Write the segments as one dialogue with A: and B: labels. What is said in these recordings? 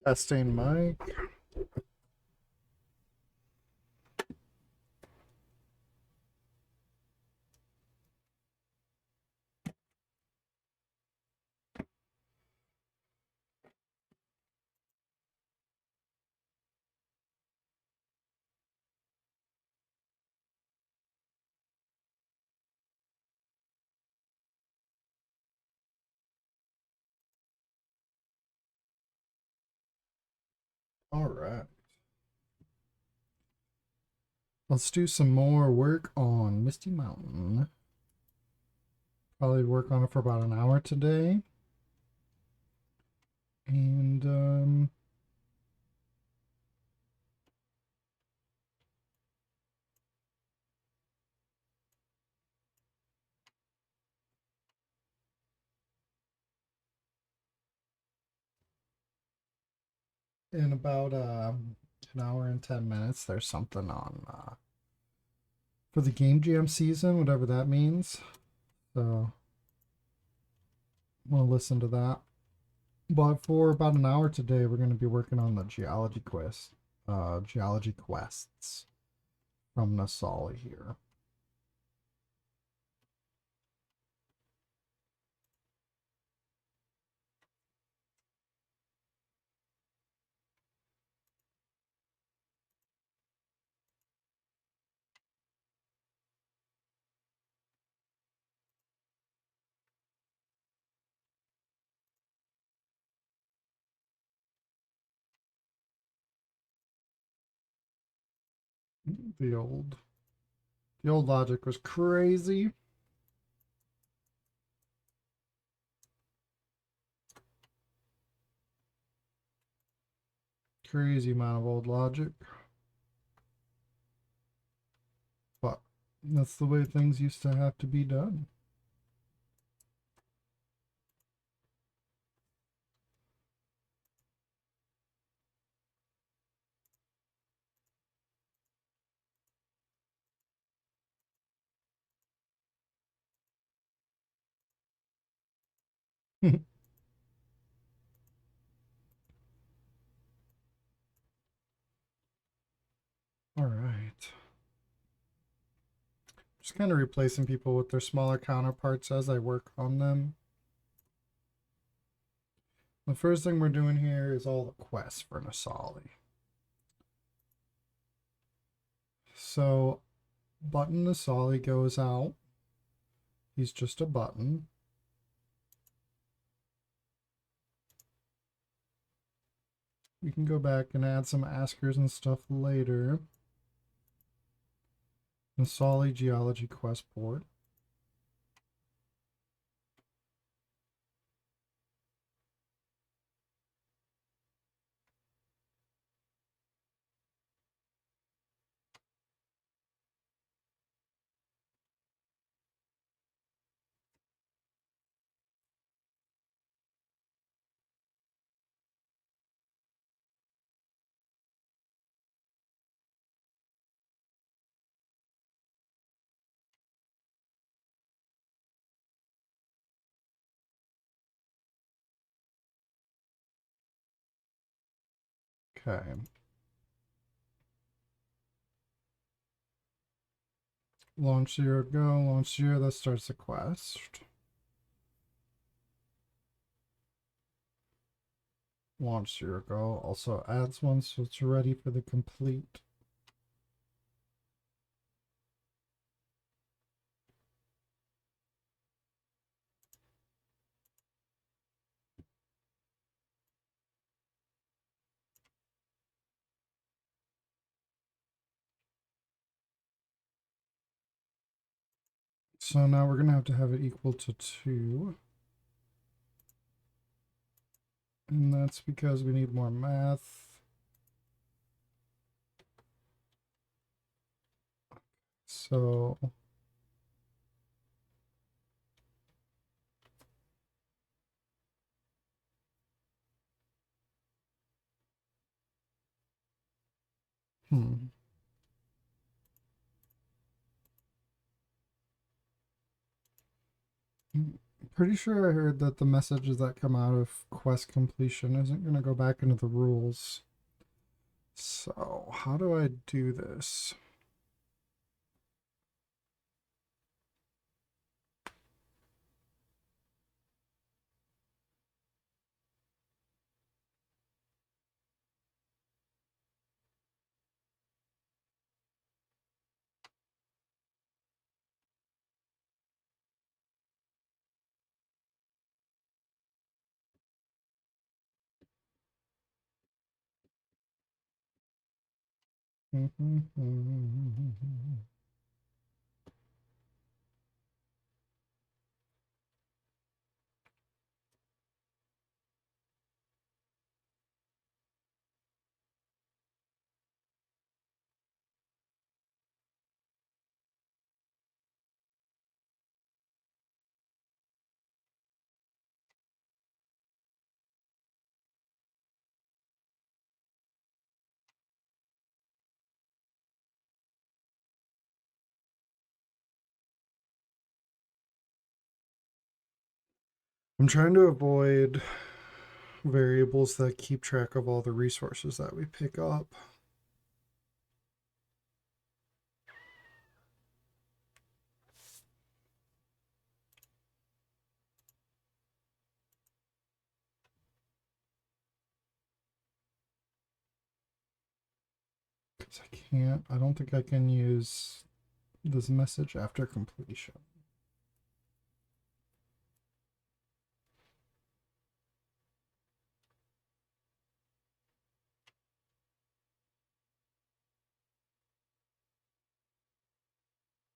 A: Testing mic. All right. Let's do some more work on Misty Mountain. Probably work on it for about an hour today. And in about an hour and 10 minutes, there's something on for the Game Jam season, whatever that means. So we'll listen to that. But for about an hour today, we're going to be working on the geology geology quests from Nasali here. The old logic was crazy. Crazy amount of old logic. But that's the way things used to have to be done. All right. Just kind of replacing people with their smaller counterparts as I work on them. The first thing we're doing here is all the quests for Nasali. So, Button Nasali goes out. He's just a button. We can go back and add some askers and stuff later. Nasali Geology Quest Board. Okay. Launch 0 go, launch 0, that starts the quest. Launch 0 go also adds one, so it's ready for the complete. So now we're going to have it equal to 2. And that's because we need more math. So Pretty sure I heard that the messages that come out of quest completion isn't going to go back into the rules. So, how do I do this? I'm trying to avoid variables that keep track of all the resources that we pick up. Because I don't think I can use this message after completion.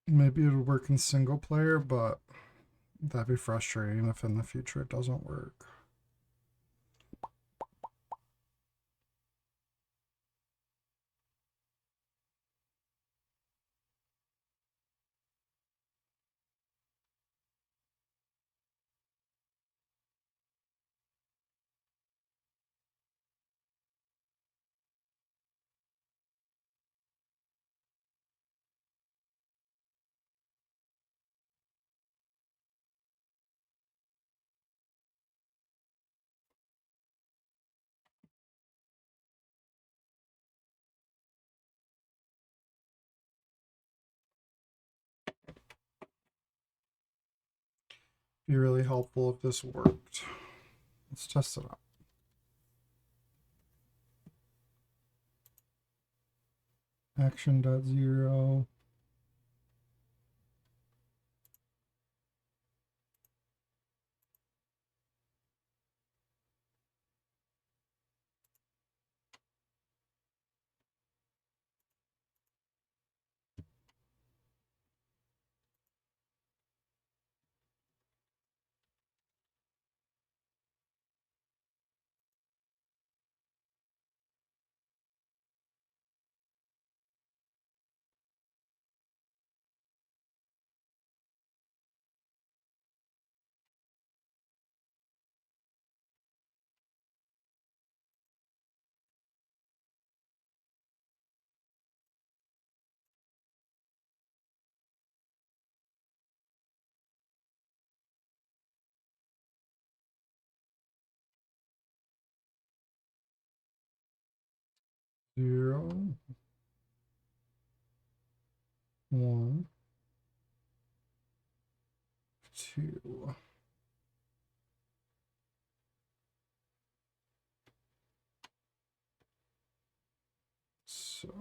A: Maybe it'll work in single player, but that'd be frustrating if in the future it doesn't work. Be really helpful if this worked. Let's test it out. Action.0. Zero, one, two. So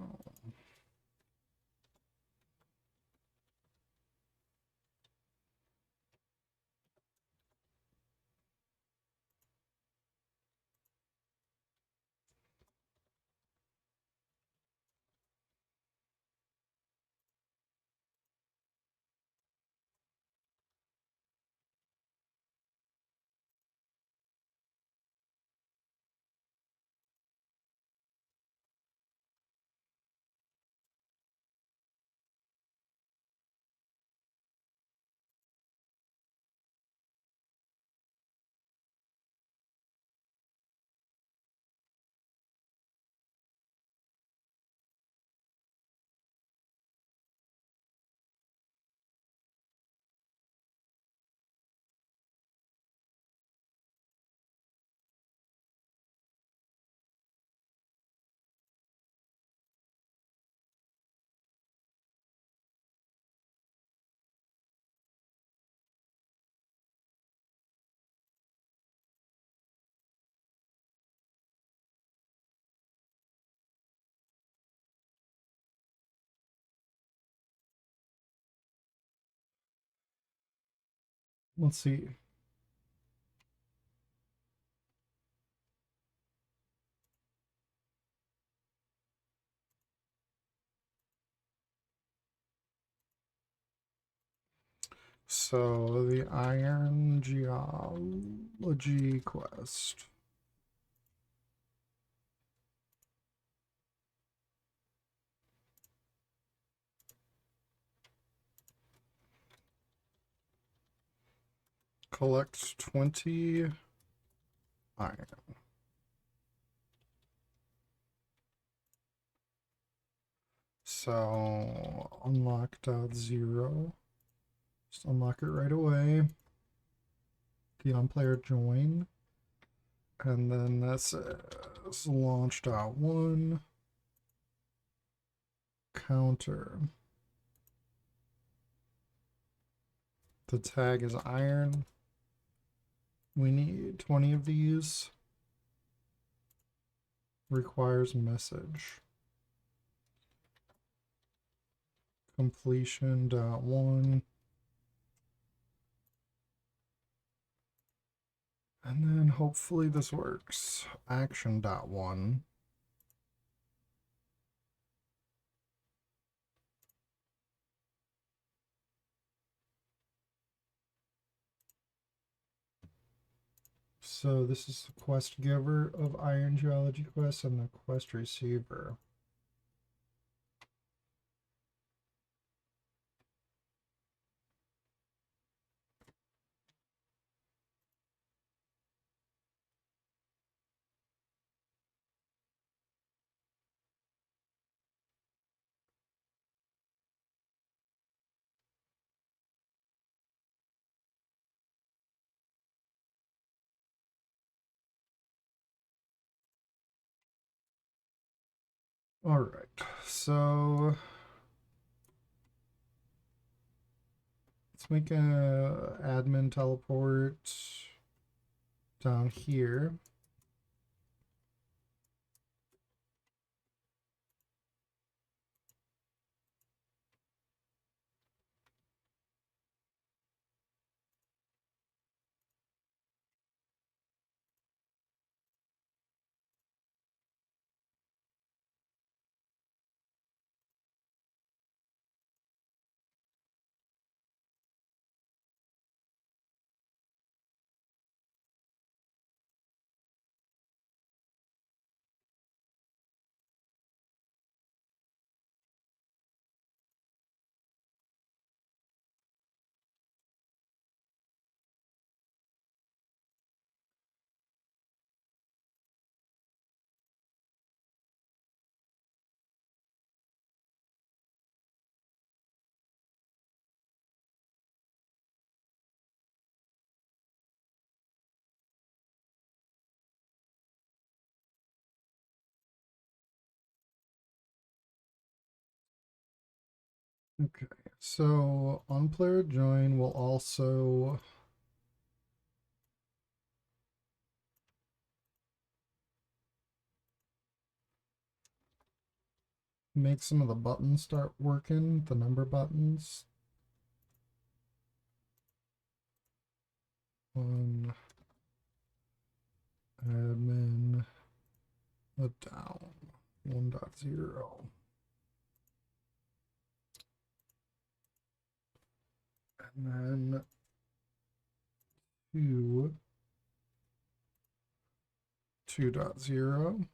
A: Let's see. So the iron geology quest. Collect 20 iron. So unlock .0. Just unlock it right away. The on player join. And then that's launch .1. Counter. The tag is iron. We need 20 of these. Requires message. Completion .1. And then hopefully this works. Action .1. So this is the quest giver of Iron Geology Quest and the quest receiver. All right, so let's make a admin teleport down here. Okay, so on player join will also make some of the buttons start working, the number buttons. On admin down 1.0. And then 2.0.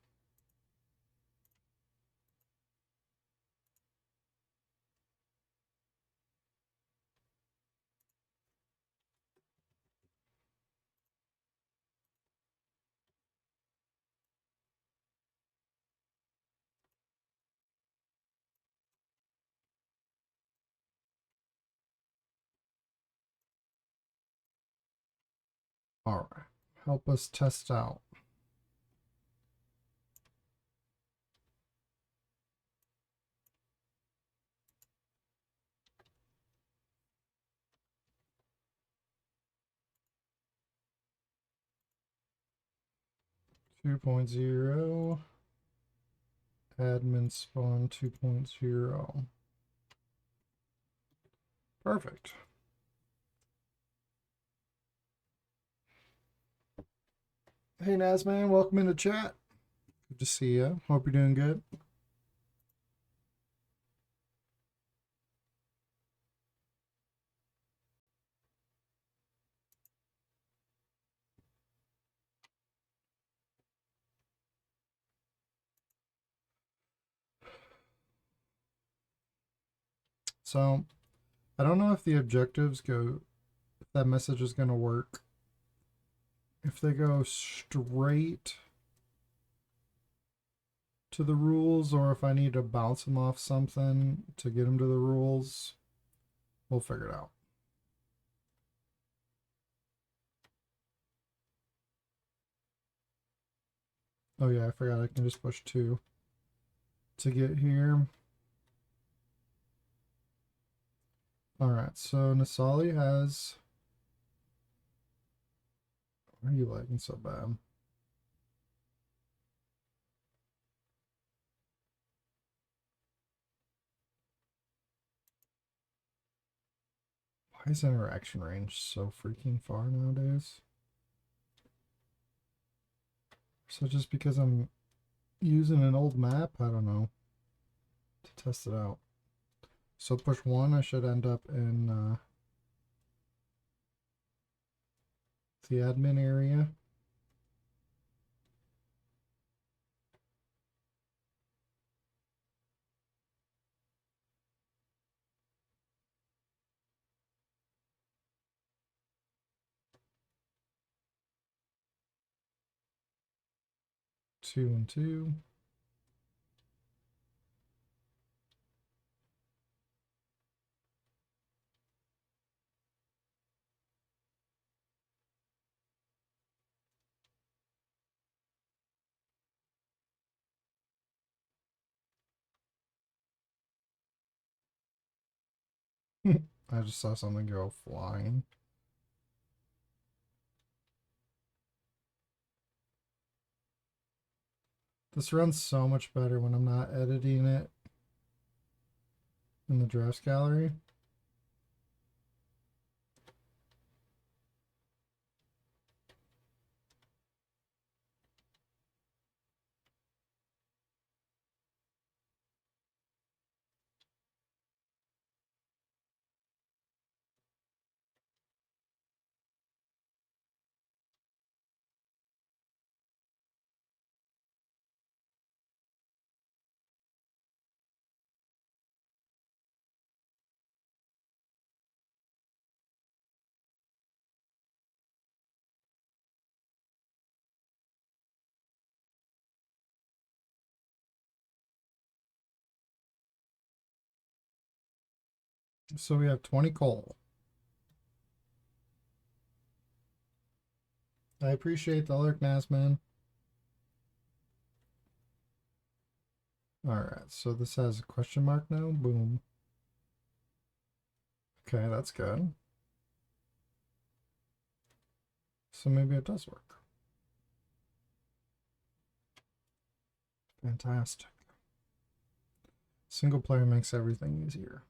A: All right, help us test out. Two point zero. Admin spawn 2.0. Perfect. Hey Nazman, welcome into chat. Good to see you. Hope you're doing good. So, I don't know if the objectives go, if that message is going to work. If they go straight to the rules or if I need to bounce them off something to get them to the rules, we'll figure it out. Oh yeah, I forgot I can just push 2 to get here. Alright, so Nasali has... Why are you lagging so bad? Why is interaction range so freaking far nowadays? So just because I'm using an old map, I don't know, to test it out. So push 1, I should end up in the admin area. Two and two. I just saw something go flying. This runs so much better when I'm not editing it in the drafts gallery. So we have 20 coal. I appreciate the alert, Nazman. Alright, so this has a question mark now. Boom. Okay, that's good. So maybe it does work. Fantastic. Single player makes everything easier.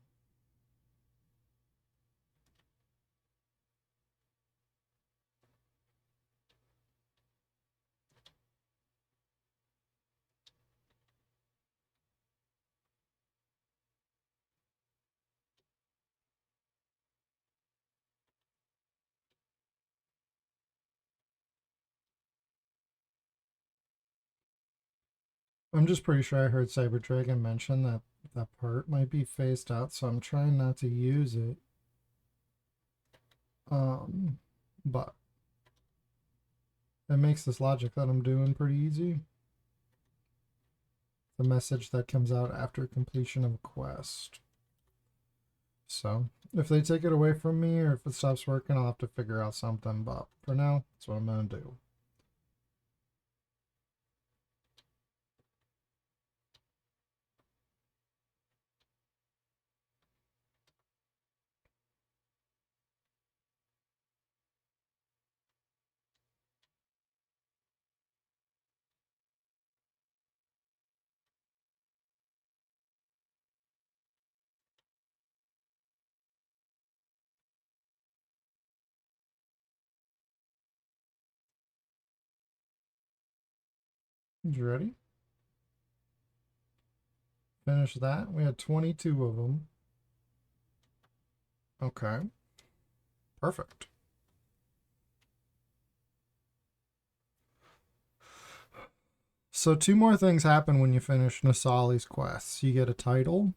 A: I'm just pretty sure I heard Cyber Dragon mention that that part might be phased out, so I'm trying not to use it. But it makes this logic that I'm doing pretty easy. The message that comes out after completion of a quest. So if they take it away from me or if it stops working, I'll have to figure out something. But for now, that's what I'm going to do. You ready? Finish that. We had 22 of them. Okay. Perfect. So two more things happen when you finish Nasali's quests. You get a title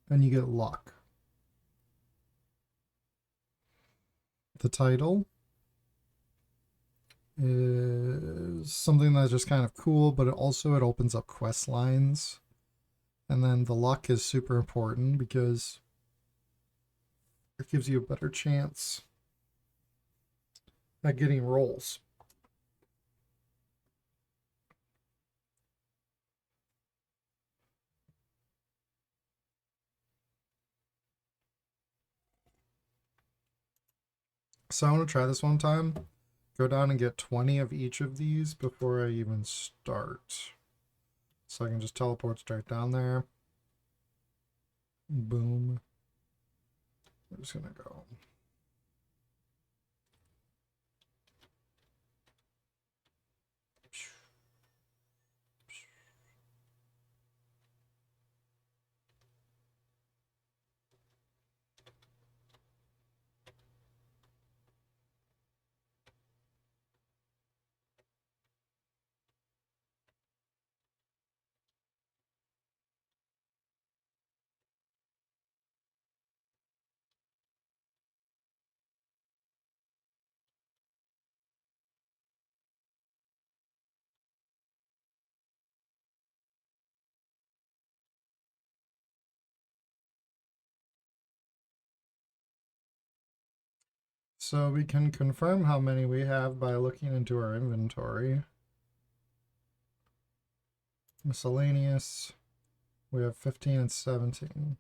A: and you get luck. The title is something that's just kind of cool, but it opens up quest lines. And then the luck is super important because it gives you a better chance at getting rolls. So I want to try this one time. Go down and get 20 of each of these before I even start. So I can just teleport straight down there. Boom. I'm just going to go. So we can confirm how many we have by looking into our inventory. Miscellaneous. We have 15 and 17.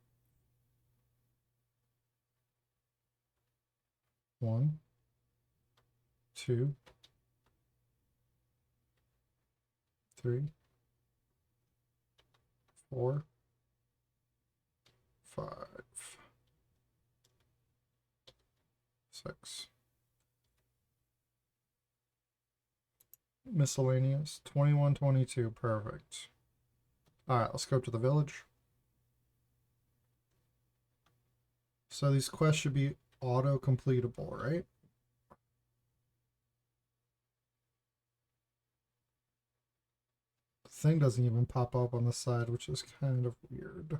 A: 1, 2, 3, 4, 5, 6. Miscellaneous. 21, 22. Perfect. Alright, let's go up to the village. So these quests should be auto-completable, right? The thing doesn't even pop up on the side, which is kind of weird.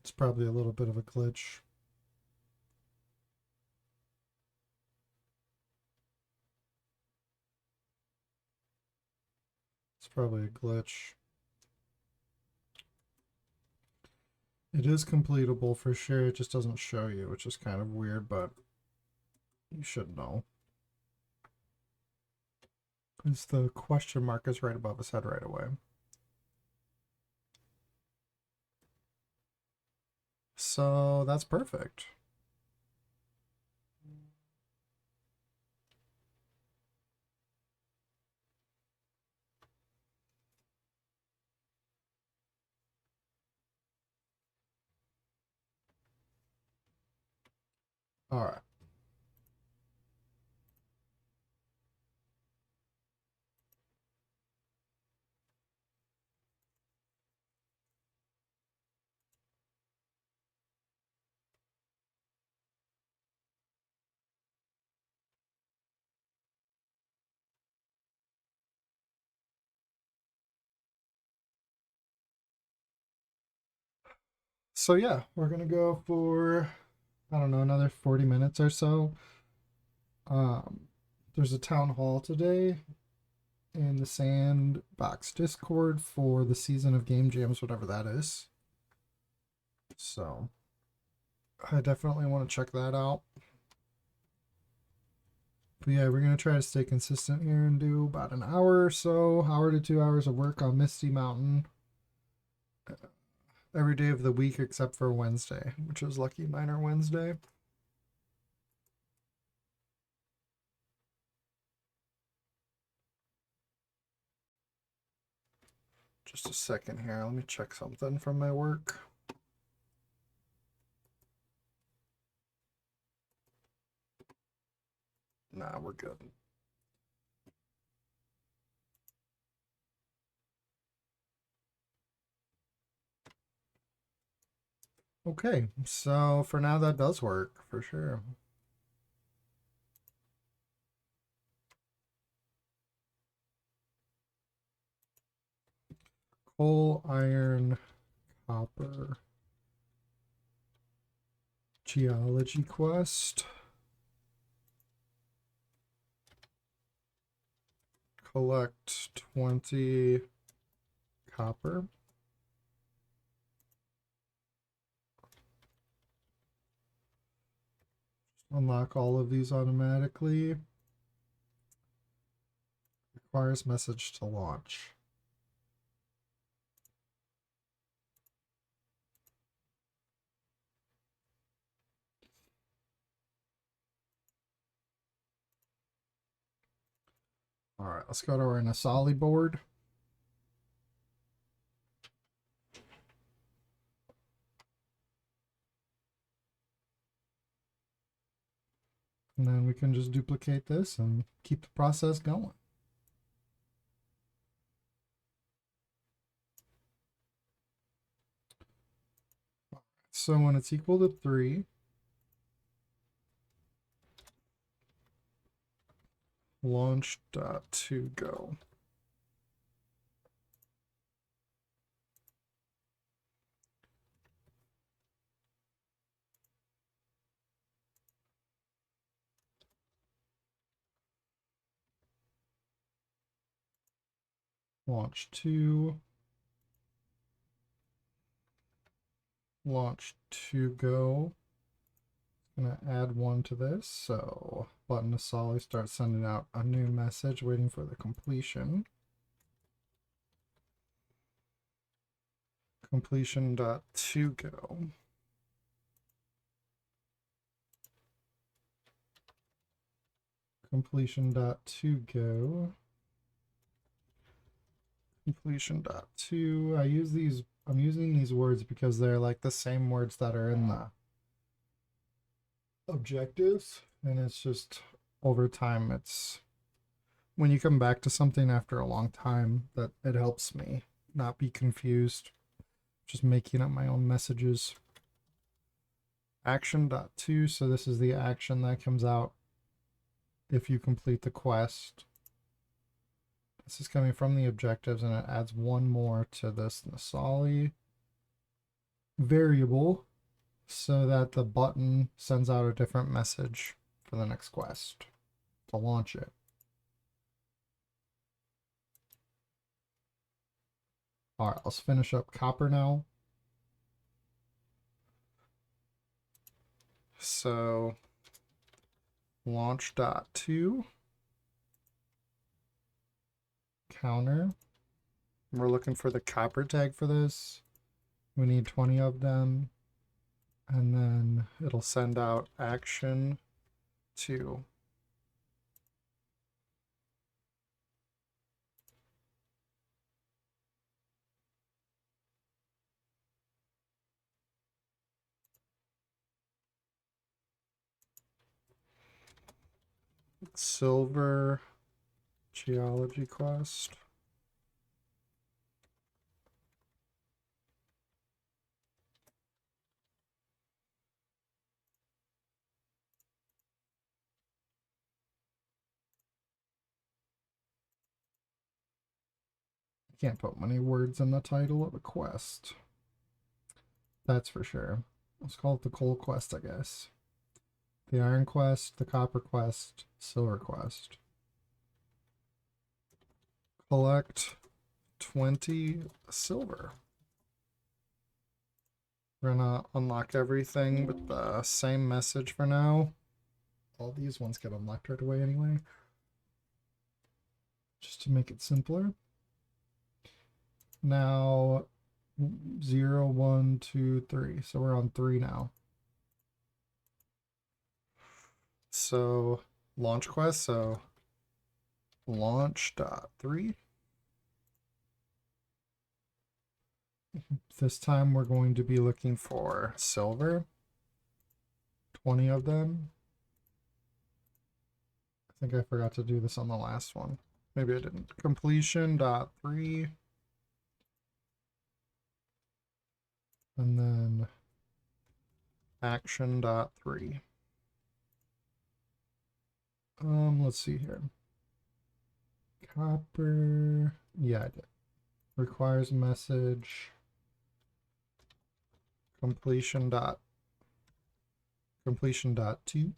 A: It's probably a little bit of a glitch. It's probably a glitch. It is completable for sure, it just doesn't show you, which is kind of weird, but you should know. Because the question mark is right above his head right away. So that's perfect. All right. So yeah, we're gonna go for, I don't know, another 40 minutes or so. Um, there's a town hall today in the Sandbox Discord for the season of Game Jams, whatever that is. So I definitely want to check that out. But yeah, we're gonna try to stay consistent here and do about an hour or so, hour to 2 hours of work on Misty Mountain every day of the week except for Wednesday, which is Lucky Miner Wednesday. Just a second here. Let me check something from my work. Nah, we're good. Okay, so for now that does work for sure. Coal, iron, copper. Geology quest. Collect 20 copper. Unlock all of these automatically. Requires message to launch. All right, let's go to our Nasali board. And then we can just duplicate this and keep the process going. So when it's equal to 3, launch.to go. Launch 2. Launch to go. Gonna add 1 to this, so button to solid starts sending out a new message waiting for the completion. Completion.to go. Completion.to go. Completion.to. I'm using these words because they're like the same words that are in the objectives, and it's just over time, it's when you come back to something after a long time that it helps me not be confused, just making up my own messages. Action.to, so this is the action that comes out if you complete the quest. This is coming from the objectives, and it adds 1 more to this Nasali variable so that the button sends out a different message for the next quest to launch it. All right, let's finish up copper now. So launch.to counter. We're looking for the copper tag for this. We need 20 of them. And then it'll send out action 2. Silver geology quest. You can't put many words in the title of a quest. That's for sure. Let's call it the coal quest, I guess. The iron quest, the copper quest, silver quest. Collect 20 silver. We're gonna unlock everything with the same message for now. All these ones get unlocked right away anyway. Just to make it simpler. Now 0, 1, 2, 3. So we're on 3 now. So launch quest, so launch.3. This time we're going to be looking for silver. 20 of them. I think I forgot to do this on the last one. Maybe I didn't. Completion.3. And then action.3. Let's see here. Copper. Yeah, I did. Requires message. Completion dot 2.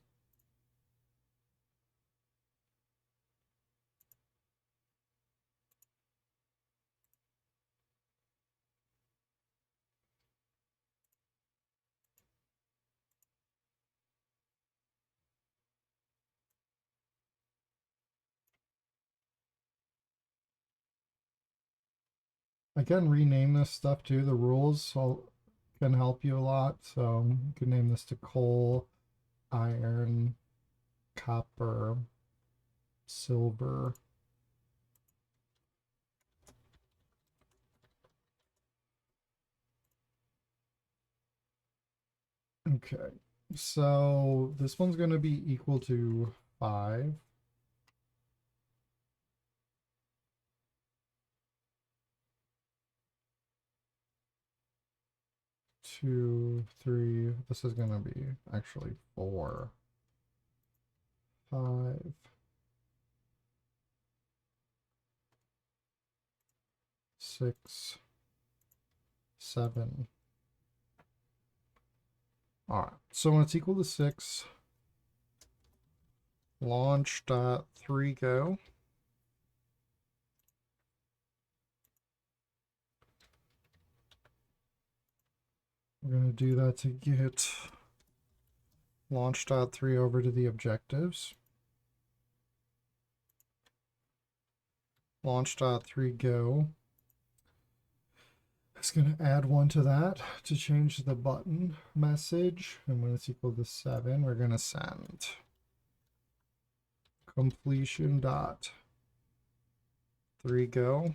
A: I can rename this stuff too. The rules can help you a lot. So you can name this to coal, iron, copper, silver. Okay, so this one's going to be equal to 5. 2, 3. This is going to be actually 4, 5, 6, 7. All right, so when it's equal to 6, launch.3 go. We're going to do that to get launch.3 over to the objectives. Launch.3 go. It's going to add 1 to that to change the button message. And when it's equal to 7, we're going to send completion dot 3 go.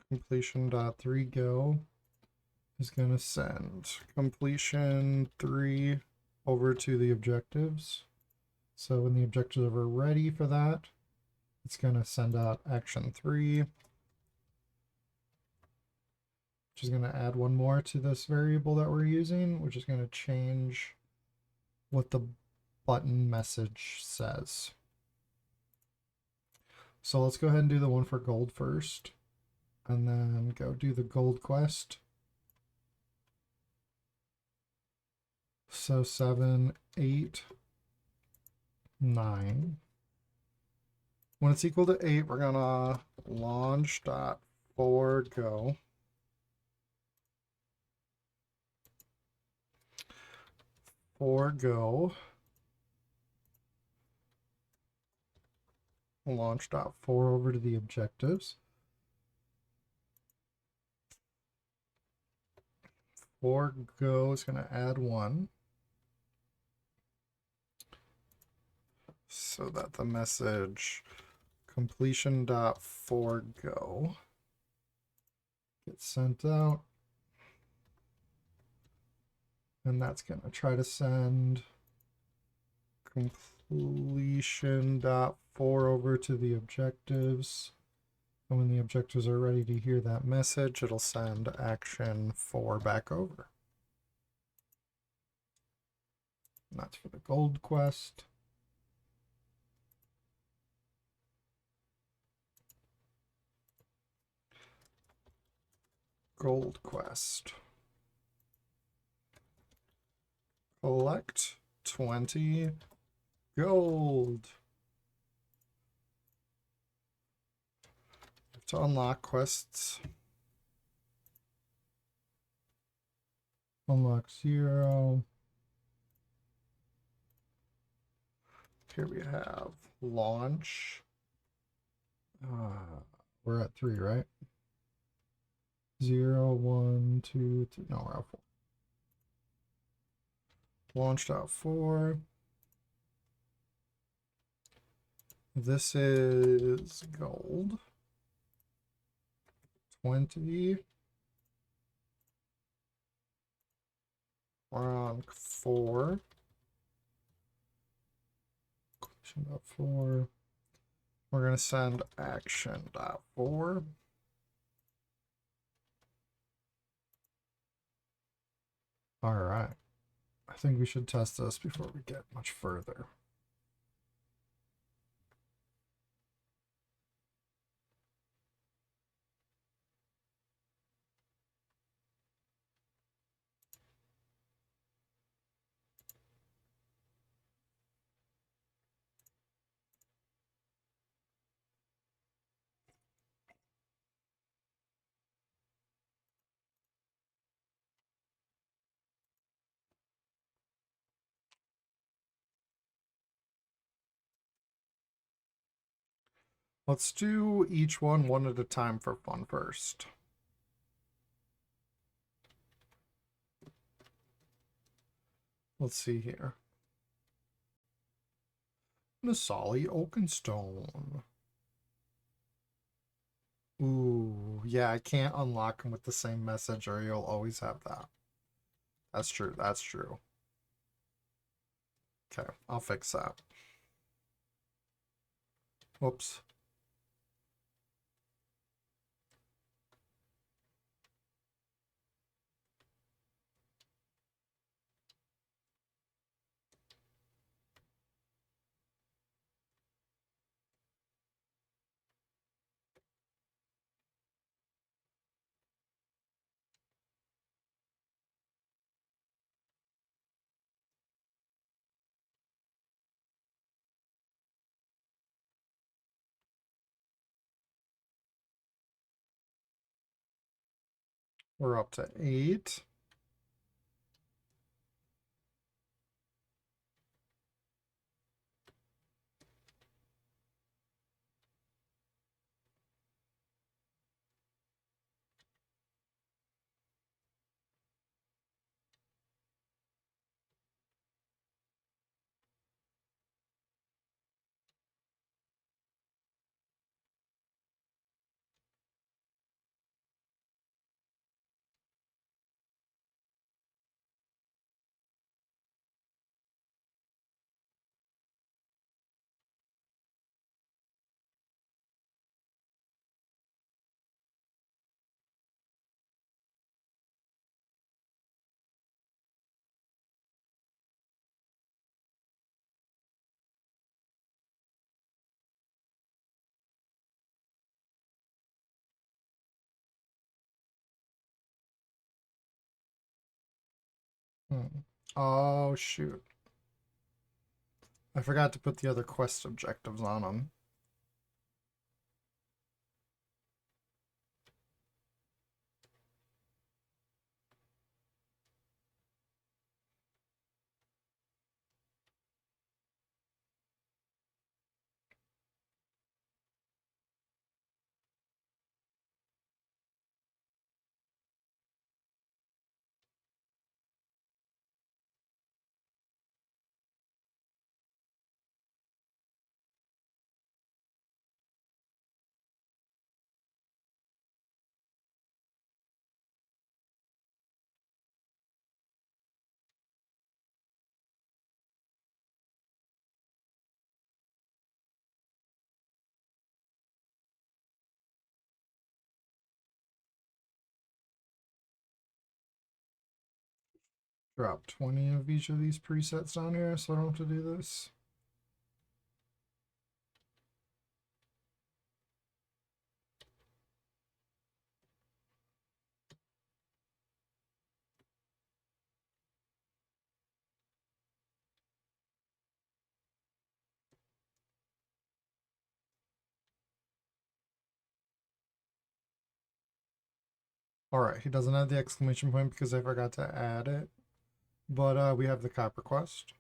A: Completion dot 3 go is going to send completion 3 over to the objectives. So when the objectives are ready for that, it's going to send out action 3, which is going to add 1 more to this variable that we're using, which is going to change what the button message says. So let's go ahead and do the one for gold first, and then go do the gold quest. So 7, 8, 9. When it's equal to 8, we're gonna launch.4 go. Launch.4 over to the objectives. 4 go is gonna add 1. So that the message completion.4 go gets sent out. And that's going to try to send completion.4 over to the objectives. And when the objectives are ready to hear that message, it'll send action 4 back over. And that's for the gold quest. Gold quest. Collect 20 gold. You have to unlock quests. Unlock 0. Here we have launch. We're at 3, right? 0, 1, 2, 3. No, we're at 4. Launch.4. This is gold. 20. We're on 4. Completion.4. We're going to send action.4. All right. I think we should test this before we get much further. Let's do each one at a time for fun first. Let's see here. Nasali Oakenstone. Ooh, yeah, I can't unlock them with the same message, or you'll always have that. That's true, that's true. Okay, I'll fix that. Whoops. We're up to 8. Oh, shoot. I forgot to put the other quest objectives on them. Drop 20 of each of these presets down here so I don't have to do this. Alright, he doesn't have the exclamation point because I forgot to add it. But we have the copper quest.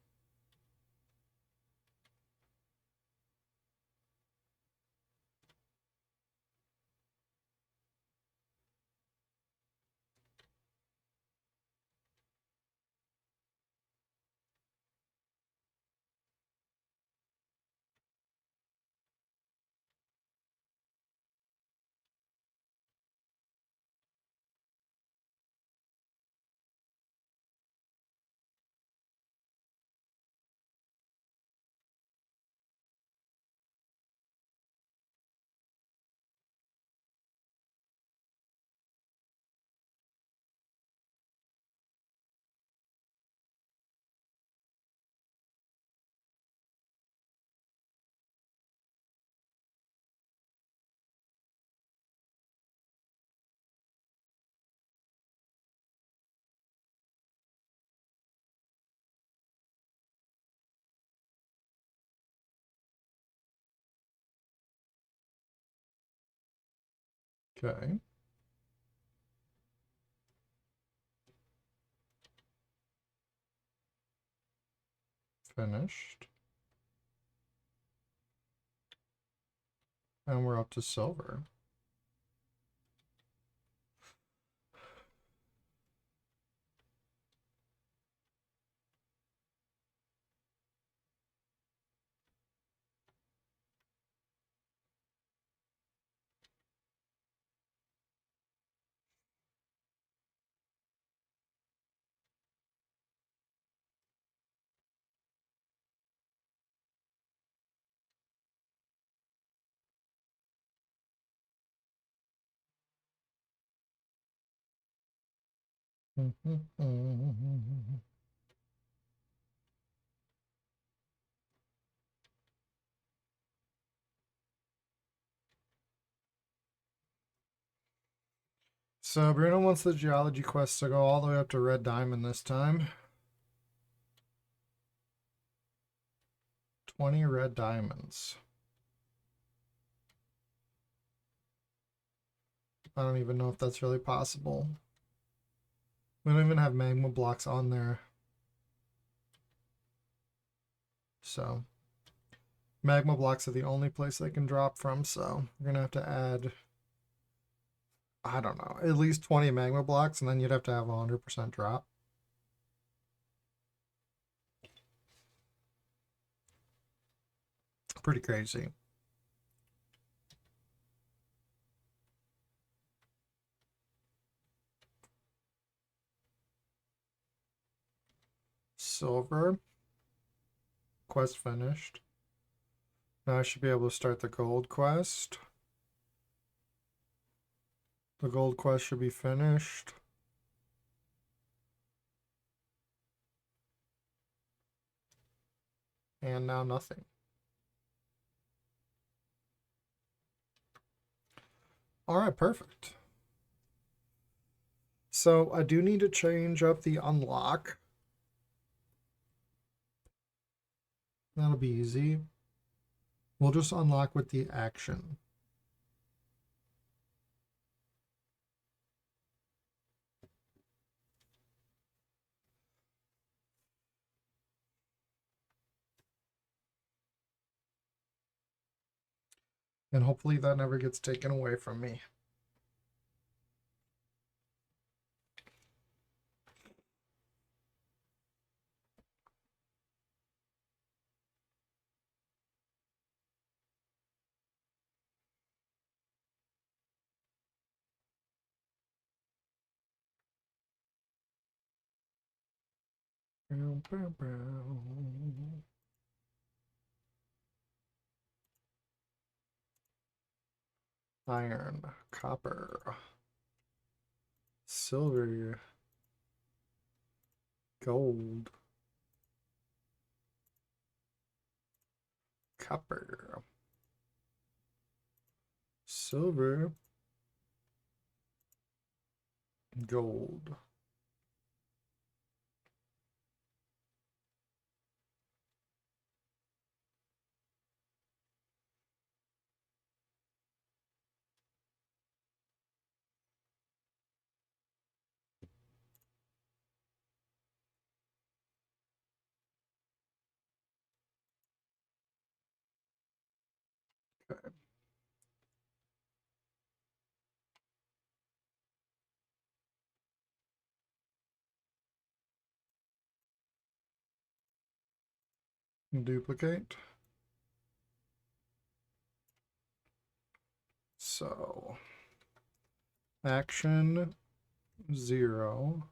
A: Okay. Finished. And we're up to silver. So Bruno wants the geology quest to go all the way up to red diamond this time. 20 red diamonds. I don't even know if that's really possible. We don't even have magma blocks on there. So magma blocks are the only place they can drop from, so we're gonna have to add, I don't know, at least 20 magma blocks, and then you'd have to have a 100% drop. Pretty crazy. Silver. Quest finished. Now I should be able to start the gold quest. The gold quest should be finished. And now nothing. All right, perfect. So I do need to change up the unlock. That'll be easy. We'll just unlock with the action. And hopefully that never gets taken away from me. Iron, copper, silver, gold, copper, silver, gold. Okay. Duplicate. So action 0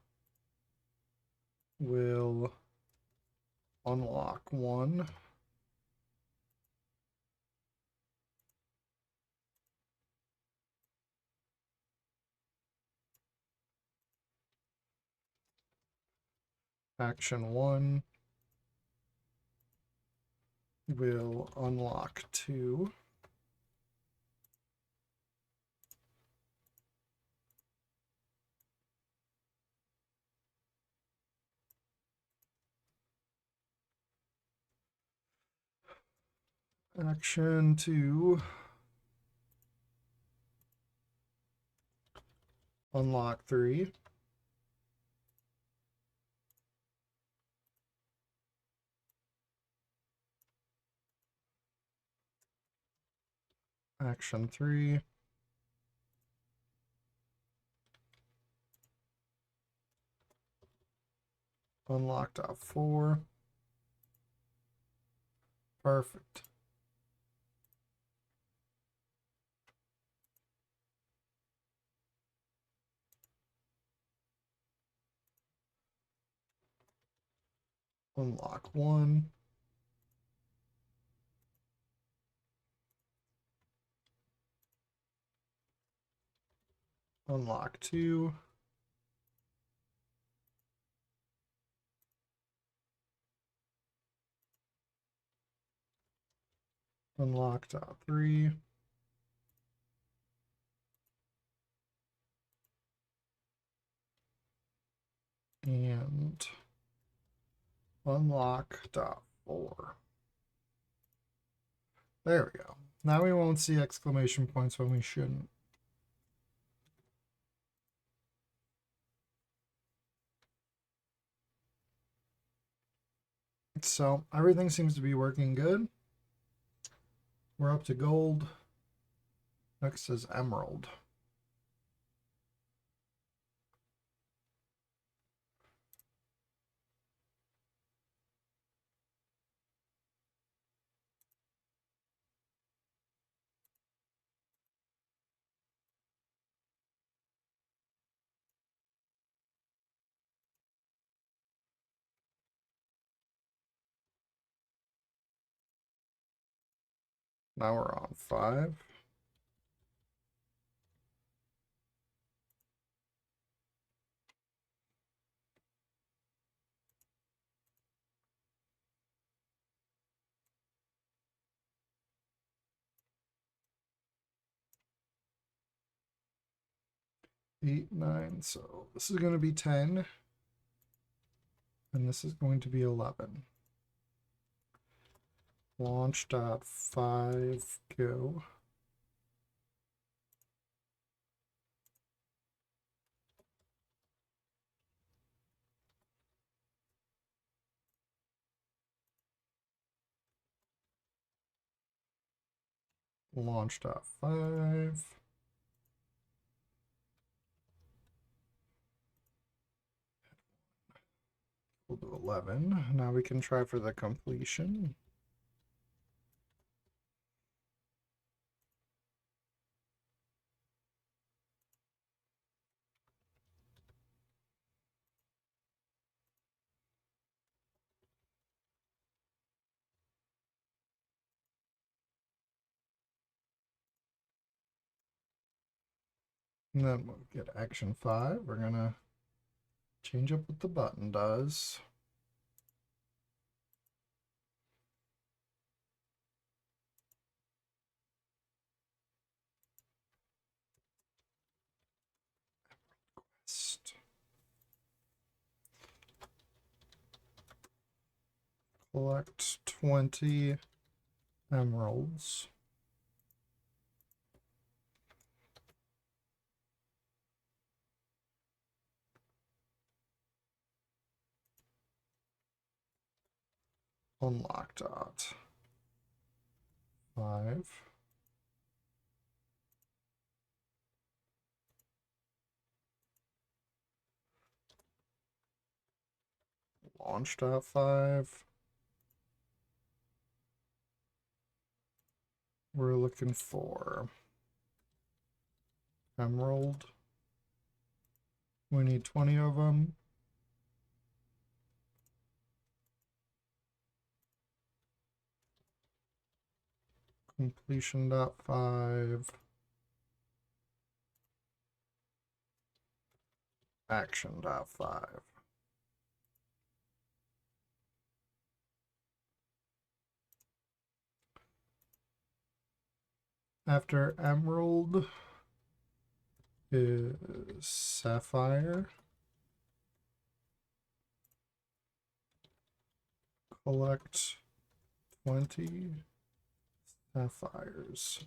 A: will unlock 1. Action 1 will unlock 2. Action 2 Unlock 3. Action 3. Unlocked out 4. Perfect. Unlock 1. Unlock 2. Unlocked out 3. And unlock dot 4. There we go. Now we won't see exclamation points when we shouldn't. So everything seems to be working good. We're up to gold. Next is emerald. Now we're on 5. Eight, 9. So this is going to be 10. And this is going to be 11. Launch dot 5. Go. Launch dot 5. We'll do 11. Now we can try for the completion. And then we'll get action 5. We're going to change up what the button does. Collect 20 emeralds. Unlock dot 5. Launch dot 5. We're looking for emerald. We need 20 of them. Completion dot 5. Action dot 5. After emerald is sapphire. Collect 20 sapphires.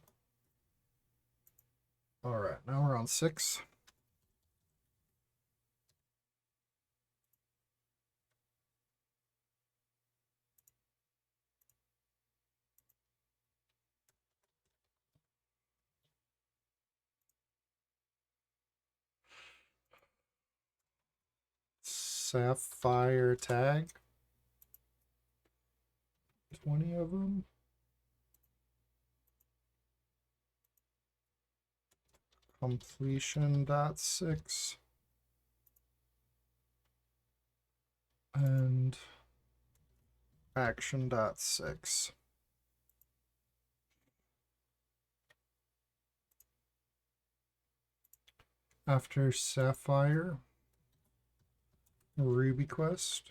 A: All right, now we're on 6. sapphire tag. 20 of them. Completion.6. And action.6. After sapphire, ruby quest.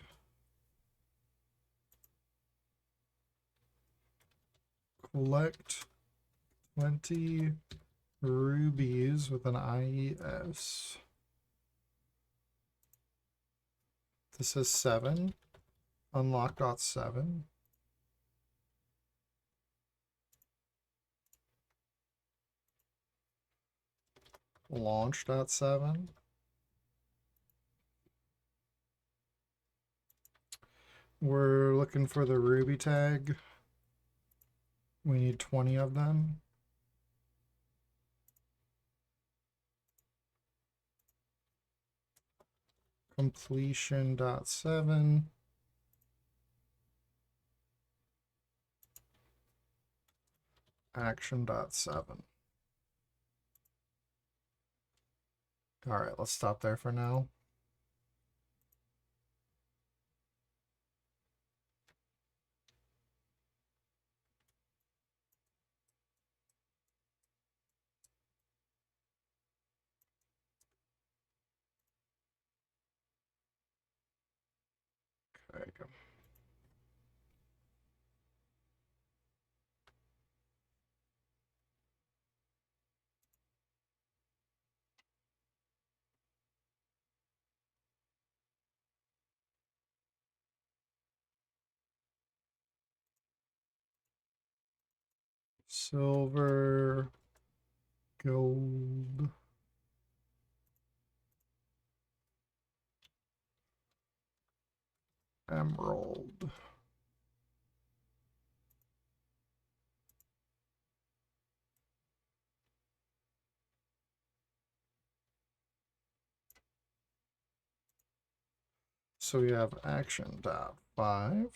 A: Collect 20 rubies with an IES. This is 7. Unlock.7. Launch.7. We're looking for the ruby tag. We need 20 of them. Completion.7. Action.7. All right, let's stop there for now. Okay, go. Silver, gold, emerald. So we have action.5.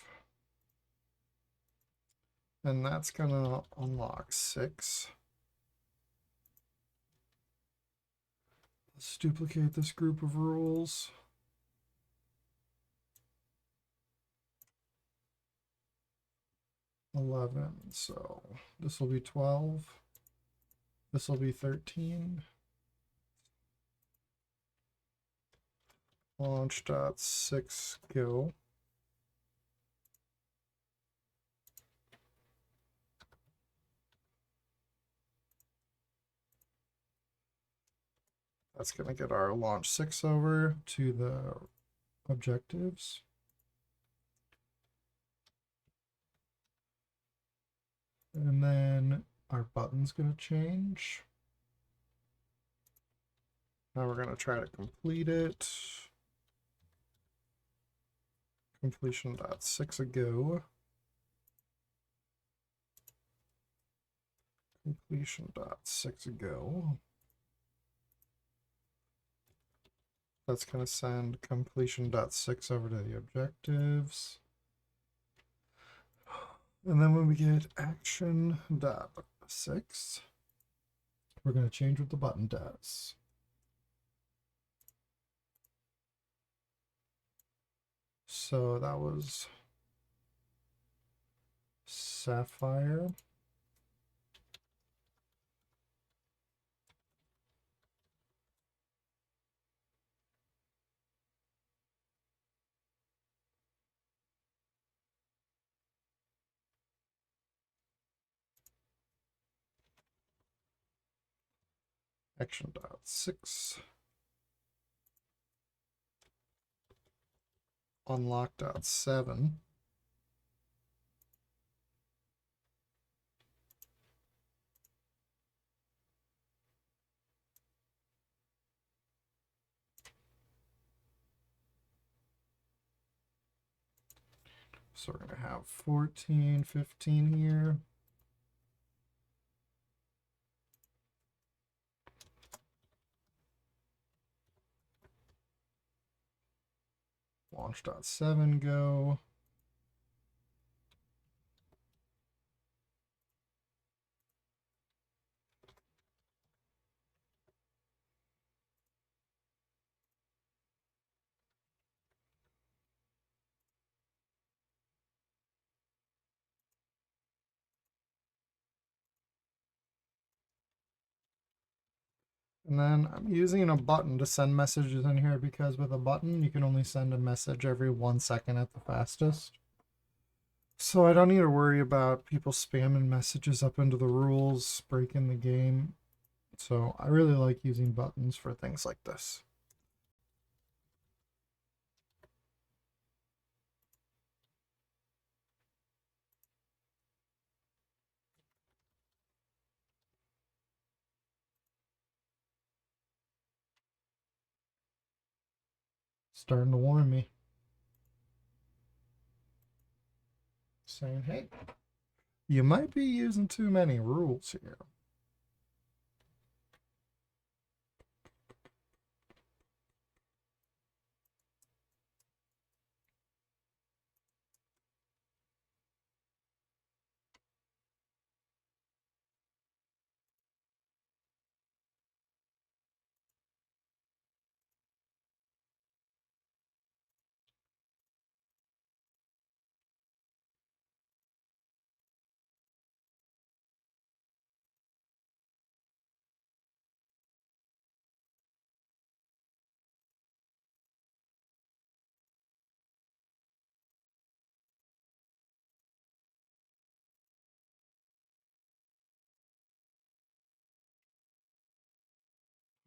A: And that's gonna unlock 6. Let's duplicate this group of rules. So this will be 12. This will be 13. Launch.6 go. That's going to get our launch 6 over to the objectives. And then our button's going to change. Now we're going to try to complete it. Completion.6 a go. Completion.6 a go. That's going to send completion.6 over to the objectives. And then when we get action.6, we're going to change what the button does. So that was sapphire. Action.6. Unlock.7. So we're going to have 14, 15 here. launch.7 go. And then I'm using a button to send messages in here because with a button, you can only send a message every 1 second at the fastest. So I don't need to worry about people spamming messages up into the rules, breaking the game. So I really like using buttons for things like this. Starting to warn me. Saying, hey, you might be using too many rules here.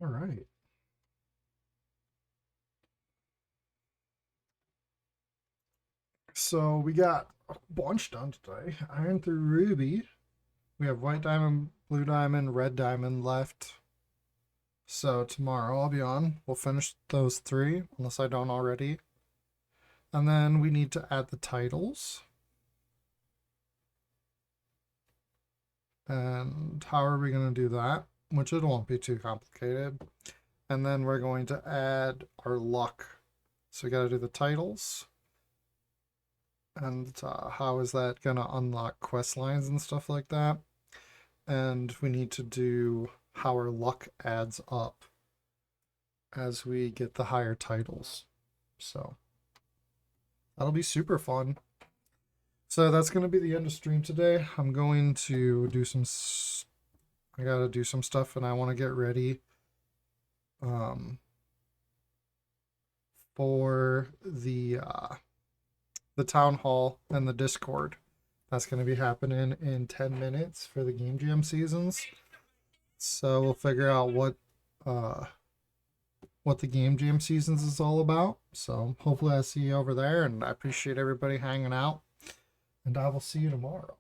A: All right. So we got a bunch done today. Iron through ruby. We have white diamond, blue diamond, red diamond left. So tomorrow I'll be on. We'll finish those 3, unless I don't already. And then we need to add the titles. And how are we going to do that? Which it won't be too complicated. And then we're going to add our luck. So we got to do the titles. And how is that going to unlock quest lines and stuff like that? And we need to do how our luck adds up as we get the higher titles. So that'll be super fun. So that's going to be the end of stream today. I'm going to do some... I got to do some stuff and I want to get ready for the town hall and the Discord. That's going to be happening in 10 minutes for the Game Jam seasons. So we'll figure out what the Game Jam seasons is all about. So hopefully I see you over there, and I appreciate everybody hanging out. And I will see you tomorrow.